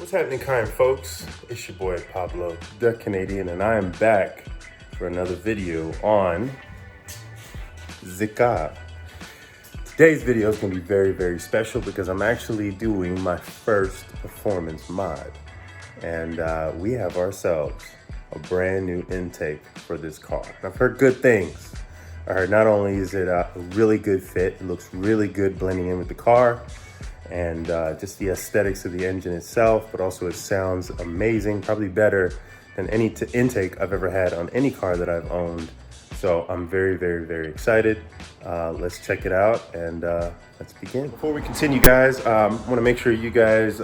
What's happening, kind folks? It's your boy Pablo, the Canadian, and I am back for another video on Zika. Today's video is going to be very, very special because I'm actually doing my first performance mod. And we have ourselves a brand new intake for this car. I've heard good things. I heard not only is it a really good fit, it looks really good blending in with the car, and just the aesthetics of the engine itself, but also it sounds amazing, probably better than any intake I've ever had on any car that I've owned. So I'm very, very, very excited. Let's check it out and let's begin. Before we continue, guys, I want to make sure you guys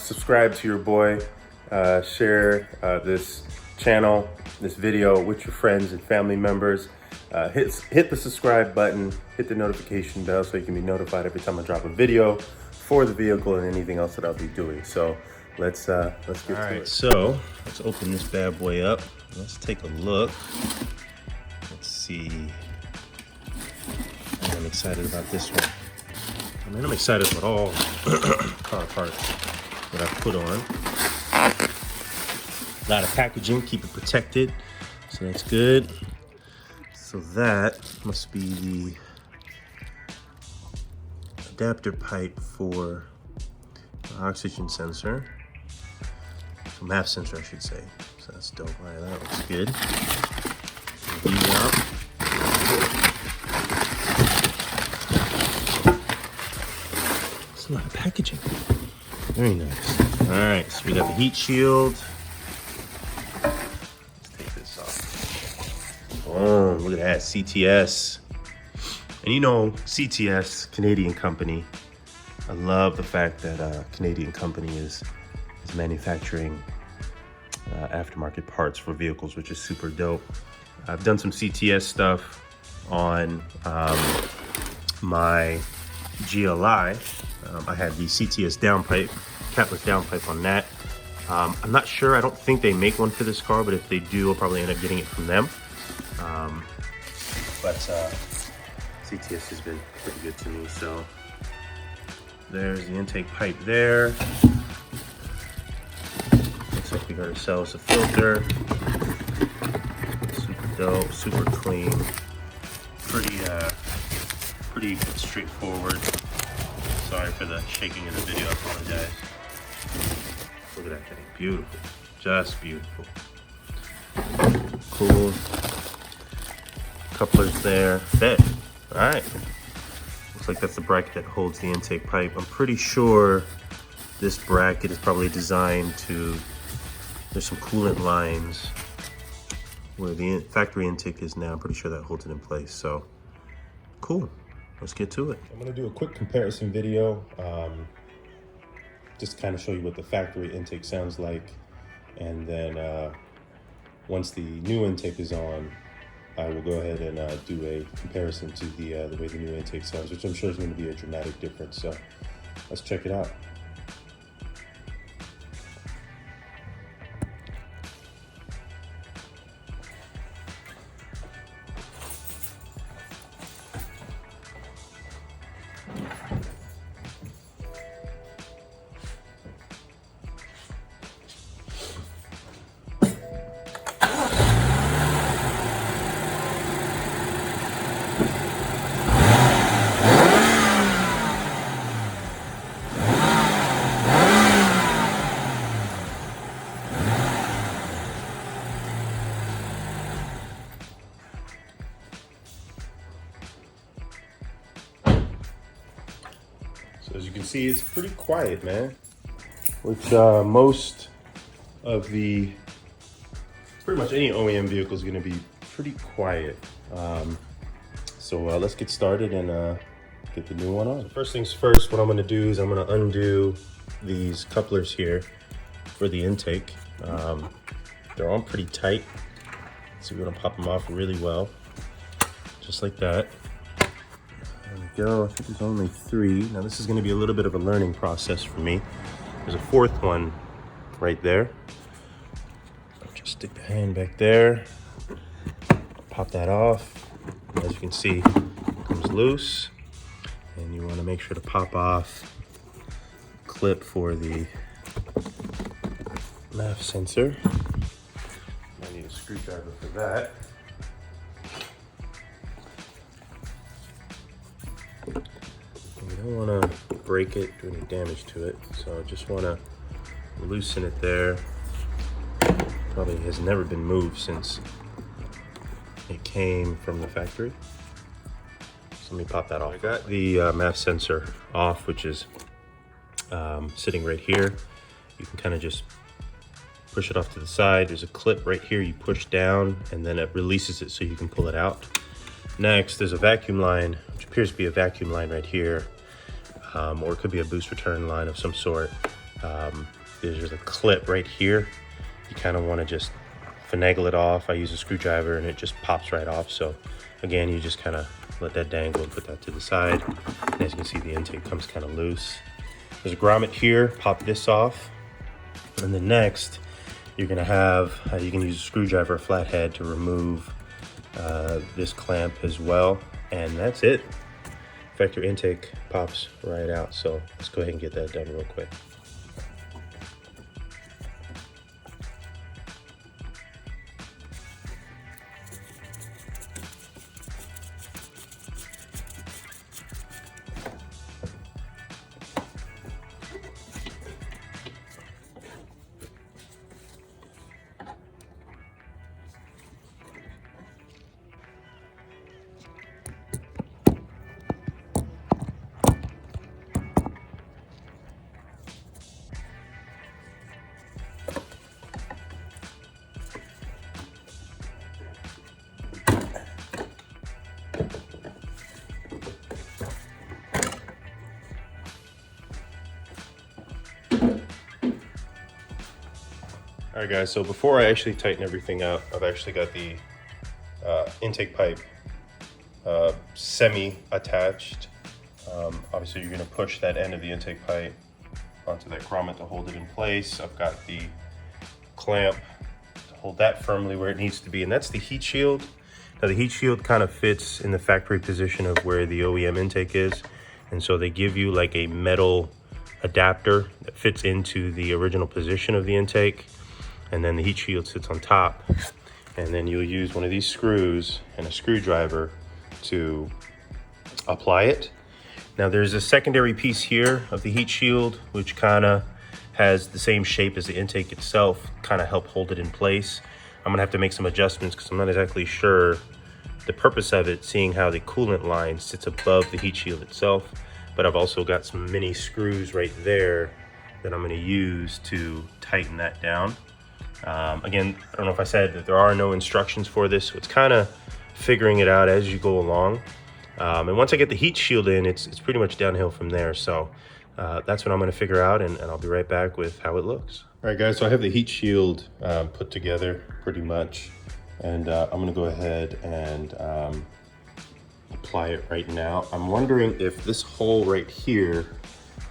subscribe to your boy, share this channel, this video with your friends and family members. Hit the subscribe button, hit the notification bell so you can be notified every time I drop a video for the vehicle and anything else that I'll be doing. So let's get to it. All right, so let's open this bad boy up. Let's take a look. Let's see. I'm excited about this one. I mean, I'm excited about all car parts that I put on. A lot of packaging, keep it protected, so that's good. So that must be the adapter pipe for the oxygen sensor, so MAF sensor, I should say. So that's dope. All right, that looks good. These out. It's a lot of packaging. Very nice. All right, so we got the heat shield. Let's take this off. Oh, look at that, CTS. And you know, CTS, Canadian company. I love the fact that a Canadian company is manufacturing aftermarket parts for vehicles, which is super dope. I've done some CTS stuff on my GLI. I had the CTS downpipe, capless downpipe on that. I'm not sure, I don't think they make one for this car, but if they do, I'll probably end up getting it from them. CTS has been pretty good to me. So there's the intake pipe there. Looks like we got ourselves a filter. Super dope, super clean. Pretty straightforward. Sorry for the shaking in the video, I apologize. Look at that thing, beautiful, just beautiful. Cool. Couplers there, bed. All right, looks like that's the bracket that holds the intake pipe. I'm pretty sure this bracket is probably designed to, there's some coolant lines where the factory intake is now. I'm pretty sure that holds it in place, so cool. Let's get to it. I'm gonna do a quick comparison video, just kind of show you what the factory intake sounds like, and then once the new intake is on, I will go ahead and do a comparison to the way the new intake sounds, which I'm sure is going to be a dramatic difference. So let's check it out. So as you can see, it's pretty quiet, man, which most of pretty much any OEM vehicle is going to be pretty quiet. So let's get started and get the new one on. So first things first, what I'm going to do is I'm going to undo these couplers here for the intake. They're on pretty tight, so we're going to pop them off really well, just like that. There we go. I think there's only 3. Now this is going to be a little bit of a learning process for me. There's a 4th one right there. I'll just stick the hand back there, pop that off. As you can see, it comes loose, and you want to make sure to pop off the clip for the MAF sensor. I need a screwdriver for that. We don't want to break it, do any damage to it, so I just want to loosen it there. Probably has never been moved since it came from the factory. So let me pop that off. I got the MAF sensor off, which is sitting right here. You can kind of just push it off to the side. There's a clip right here you push down and then it releases it so you can pull it out. Next, there's a vacuum line, which appears to be a vacuum line right here, or it could be a boost return line of some sort. There's a clip right here. You kind of want to just finagle it off. I use a screwdriver and it just pops right off. So again, you just kind of let that dangle and put that to the side. And as you can see, the intake comes kind of loose. There's a grommet here, pop this off. And then next, you're gonna have, you can use a screwdriver or flathead to remove this clamp as well. And that's it. In fact, your intake pops right out. So let's go ahead and get that done real quick. All right guys, so before I actually tighten everything up, I've actually got the intake pipe semi-attached. Obviously you're gonna push that end of the intake pipe onto that grommet to hold it in place. I've got the clamp to hold that firmly where it needs to be, and that's the heat shield. Now the heat shield kind of fits in the factory position of where the OEM intake is, and so they give you like a metal adapter that fits into the original position of the intake. And then the heat shield sits on top, and then you'll use one of these screws and a screwdriver to apply it. Now there's a secondary piece here of the heat shield, which kind of has the same shape as the intake itself, kind of help hold it in place. I'm gonna have to make some adjustments because I'm not exactly sure the purpose of it, seeing how the coolant line sits above the heat shield itself. But I've also got some mini screws right there that I'm gonna use to tighten that down. Again, I don't know if I said that there are no instructions for this, so it's kind of figuring it out as you go along. And once I get the heat shield in, it's pretty much downhill from there. So that's what I'm going to figure out, and I'll be right back with how it looks. All right, guys, so I have the heat shield put together pretty much, and I'm going to go ahead and apply it right now. I'm wondering if this hole right here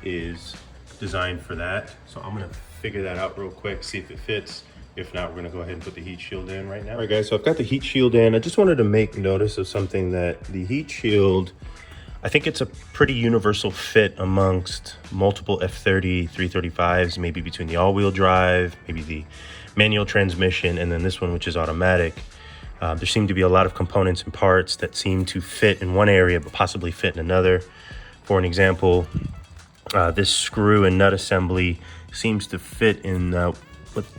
is designed for that. So I'm going to figure that out real quick, see if it fits. If not, we're gonna go ahead and put the heat shield in right now. All right guys, so I've got the heat shield in. I just wanted to make notice of something, that the heat shield, I think it's a pretty universal fit amongst multiple F30, 335s, maybe between the all-wheel drive, maybe the manual transmission, and then this one, which is automatic. There seem to be a lot of components and parts that seem to fit in one area, but possibly fit in another. For an example, this screw and nut assembly seems to fit in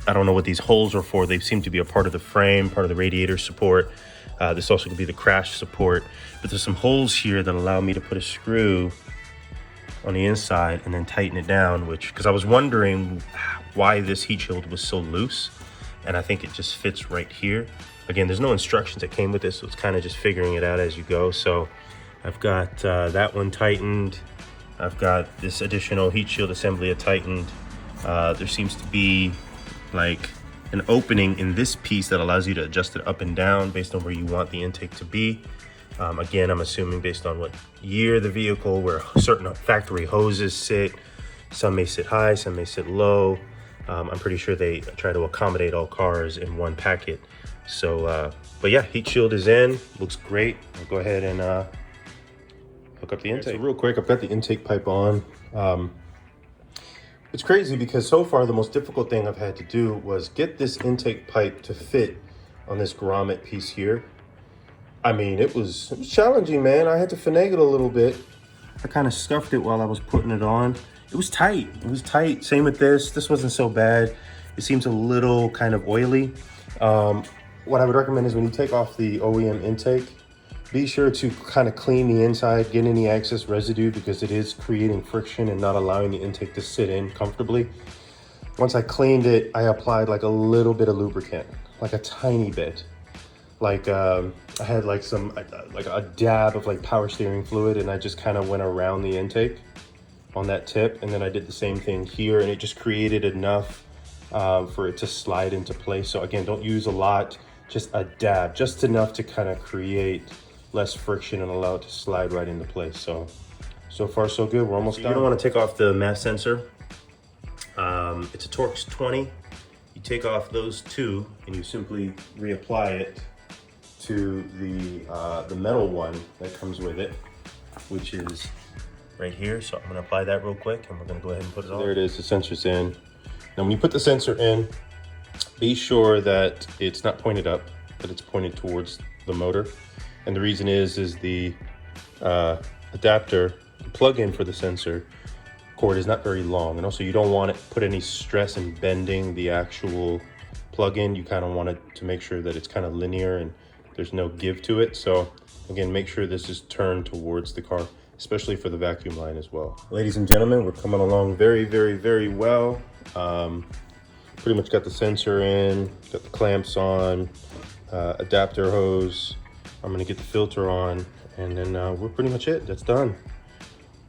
I don't know what these holes are for. They seem to be a part of the frame, part of the radiator support. This also could be the crash support. But there's some holes here that allow me to put a screw on the inside and then tighten it down, because I was wondering why this heat shield was so loose. And I think it just fits right here. Again, there's no instructions that came with this, so it's kind of just figuring it out as you go. So I've got that one tightened. I've got this additional heat shield assembly tightened. There seems to be like an opening in this piece that allows you to adjust it up and down based on where you want the intake to be. Again, I'm assuming based on what year the vehicle, where certain factory hoses sit. Some may sit high, some may sit low. I'm pretty sure they try to accommodate all cars in one packet. So, but yeah, heat shield is in, looks great. I'll go ahead and hook up the intake. So real quick, I've got the intake pipe on. It's crazy because so far the most difficult thing I've had to do was get this intake pipe to fit on this grommet piece here. I mean, it was challenging, man. I had to finagle a little bit. I kind of scuffed it while I was putting it on. It was tight. It was tight. Same with this. This wasn't so bad. It seems a little kind of oily. What I would recommend is when you take off the OEM intake, be sure to kind of clean the inside, get any excess residue because it is creating friction and not allowing the intake to sit in comfortably. Once I cleaned it, I applied like a little bit of lubricant, like a tiny bit. Like I had like a dab of like power steering fluid, and I just kind of went around the intake on that tip, and then I did the same thing here, and it just created enough for it to slide into place. So again, don't use a lot, just a dab, just enough to kind of create less friction and allow it to slide right into place. So far so good. We're almost done. You don't want to take off the mass sensor. It's a Torx 20. You take off those two and you simply reapply it to the metal one that comes with it, which is right here. So I'm gonna apply that real quick and we're gonna go ahead and put it on. There it is, the sensor's in. Now when you put the sensor in, be sure that it's not pointed up, that it's pointed towards the motor. And the reason is the adapter, the plug-in for the sensor cord is not very long. And also you don't want to put any stress in bending the actual plug-in. You kind of want it to make sure that it's kind of linear and there's no give to it. So again, make sure this is turned towards the car, especially for the vacuum line as well. Ladies and gentlemen, we're coming along very, very, very well. Pretty much got the sensor in, got the clamps on, adapter hose. I'm gonna get the filter on, and then we're pretty much it. That's done.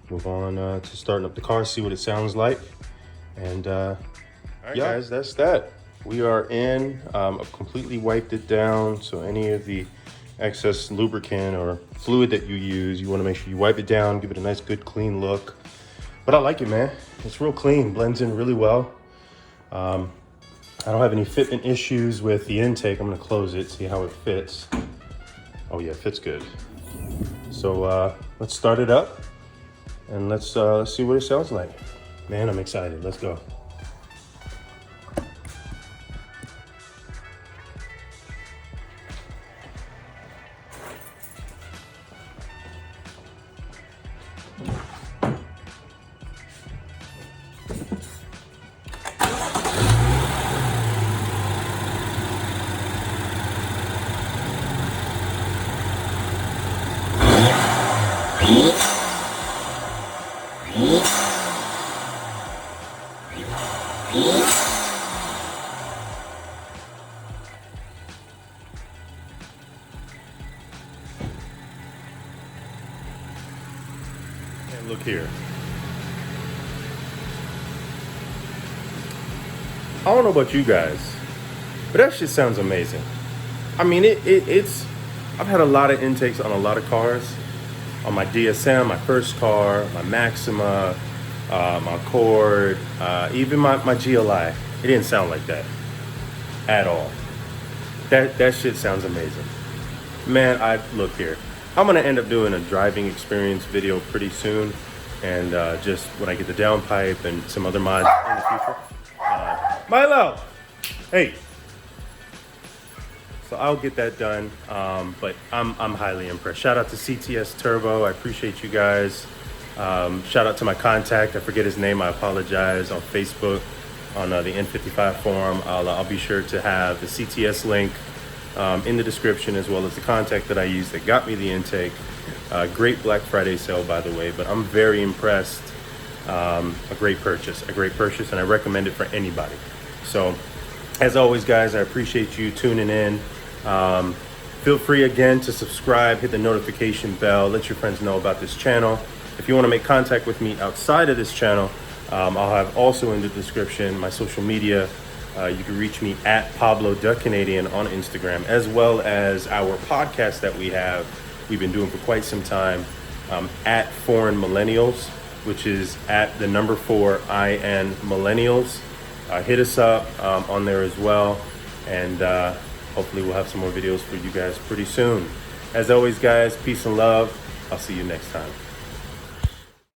Move on to starting up the car, see what it sounds like. And all right, yeah, guys, that's that. We are in. I've completely wiped it down, so any of the excess lubricant or fluid that you use, you want to make sure you wipe it down, give it a nice, good, clean look. But I like it, man. It's real clean, blends in really well. I don't have any fitment issues with the intake. I'm gonna close it, see how it fits. Oh yeah, it fits good. So let's start it up and let's see what it sounds like. Man, I'm excited. Let's go. And look here. I don't know about you guys, but that shit sounds amazing. I mean, it's, I've had a lot of intakes on a lot of cars. On my DSM, my first car, my Maxima, my Accord, even my GLI. It didn't sound like that at all. That shit sounds amazing. Man, look here. I'm gonna end up doing a driving experience video pretty soon. And just when I get the downpipe and some other mods in the future. Milo, hey. So I'll get that done, but I'm highly impressed. Shout out to CTS Turbo, I appreciate you guys. Shout out to my contact, I forget his name, I apologize, on Facebook, on the N55 forum. I'll be sure to have the CTS link in the description, as well as the contact that I used that got me the intake. Great Black Friday sale, by the way, but I'm very impressed. A great purchase, and I recommend it for anybody. So, as always, guys, I appreciate you tuning in. Feel free again to subscribe, hit the notification bell, let your friends know about this channel. If you want to make contact with me outside of this channel, I'll have also in the description my social media. You can reach me at Pablo the Canadian on Instagram, as well as our podcast that we've been doing for quite some time, at Foreign Millennials, which is at the number 4 IN Millennials. Hit us up on there as well, and hopefully we'll have some more videos for you guys pretty soon. As always, guys, peace and love. I'll see you next time.